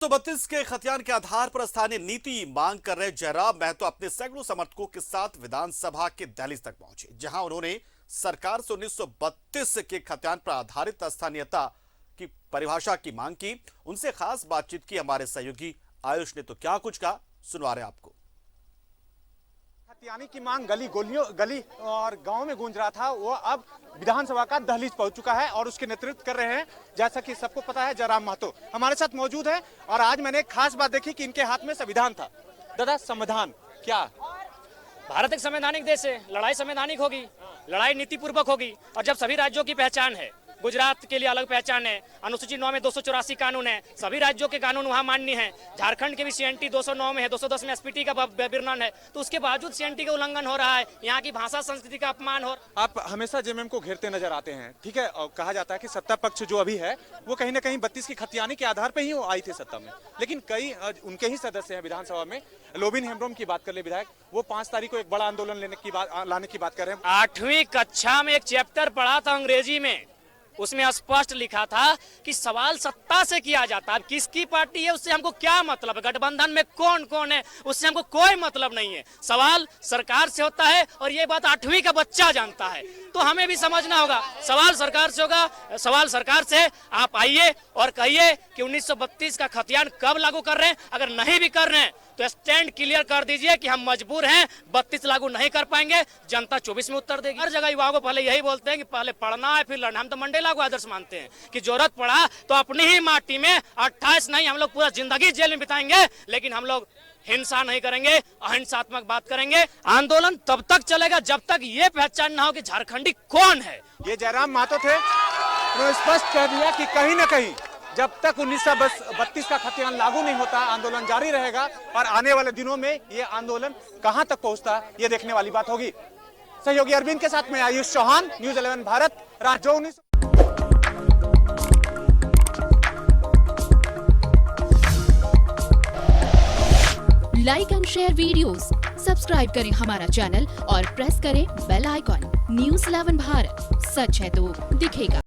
132 के खतियान के आधार पर स्थानीय नीति मांग कर रहे जयराम महतो अपने सैकड़ों समर्थकों के साथ विधानसभा के दहलीज तक पहुंचे, जहां उन्होंने सरकार से 1932 के खतियान पर आधारित स्थानीयता की परिभाषा की मांग की। उनसे खास बातचीत की हमारे सहयोगी आयुष ने। तो क्या कुछ कहा, सुनवा रहे आपको। खतियानी की मांग गली और गांव में गूंज रहा था, वो अब विधानसभा का दहलीज पहुंच चुका है और उसके नेतृत्व कर रहे हैं, जैसा कि सबको पता है, जयराम महतो हमारे साथ मौजूद है। और आज मैंने एक खास बात देखी कि इनके हाथ में संविधान था। दादा, संविधान क्या? भारत एक संवैधानिक देश है, लड़ाई संवैधानिक होगी, लड़ाई नीतिपूर्वक होगी। और जब सभी राज्यों की पहचान है, गुजरात के लिए अलग पहचान है, अनुसूची 9 में 284 कानून है, सभी राज्यों के कानून वहाँ मान्य है। झारखंड के भी सीएनटी 209 में है, 210 में एसपीटी का वर्णन है, तो उसके बावजूद सीएनटी का उल्लंघन हो रहा है। यहाँ की भाषा संस्कृति का अपमान हो। आप हमेशा जेएमएम को घेरते नजर आते हैं, ठीक है, और कहा जाता है कि सत्ता पक्ष जो अभी है वो कहीं ना कहीं 32 की खतियानी के आधार पर ही वो आई थी सत्ता में, लेकिन कई उनके ही सदस्य हैं विधानसभा में। लोबिन हेम्ब्रोम की बात कर ले विधायक, वो 5 तारीख को एक बड़ा आंदोलन लाने की बात कर रहे हैं। 8वीं कक्षा में एक चैप्टर पढ़ा था अंग्रेजी में, उसमें स्पष्ट लिखा था कि सवाल सत्ता से किया जाता है। अब किसकी पार्टी है उससे हमको क्या मतलब है, गठबंधन में कौन कौन है उससे हमको कोई मतलब नहीं है। सवाल सरकार से होता है और ये बात 8वीं का बच्चा जानता है, तो हमें भी समझना होगा। सवाल सरकार से होगा, सवाल सरकार से। आप आइए और कहिए कि 1932 का खतियान कब लागू कर रहे हैं। अगर नहीं भी कर रहे हैं तो स्टैंड क्लियर कर दीजिए कि हम मजबूर हैं, 32 लागू नहीं कर पाएंगे, जनता 24 में उत्तर देगी। हर जगह युवाओं को पहले यही बोलते हैं कि पहले पढ़ना है फिर लड़ना। हम तो मंडेला को आदर्श मानते हैं कि जरूरत पड़ा तो अपनी ही माटी में 28 नहीं, हम लोग पूरा जिंदगी जेल में बिताएंगे, लेकिन हम लोग हिंसा नहीं करेंगे, अहिंसात्मक बात करेंगे। आंदोलन तब तक चलेगा जब तक ये पहचान ना हो कि झारखंडी कौन है। ये जयराम महतो थे, उन्होंने स्पष्ट कह दिया कि कहीं ना कहीं जब तक 1932 का खतियान लागू नहीं होता, आंदोलन जारी रहेगा। और आने वाले दिनों में ये आंदोलन कहां तक पहुंचता, ये देखने वाली बात होगी। सहयोगी अरविंद के साथ में आयुष चौहान, न्यूज़ 11 भारत, राज्य 19। Like and share videos, subscribe करें हमारा चैनल और प्रेस करें बेल आइकॉन। न्यूज़ 11 भारत, सच है तो दिखेगा।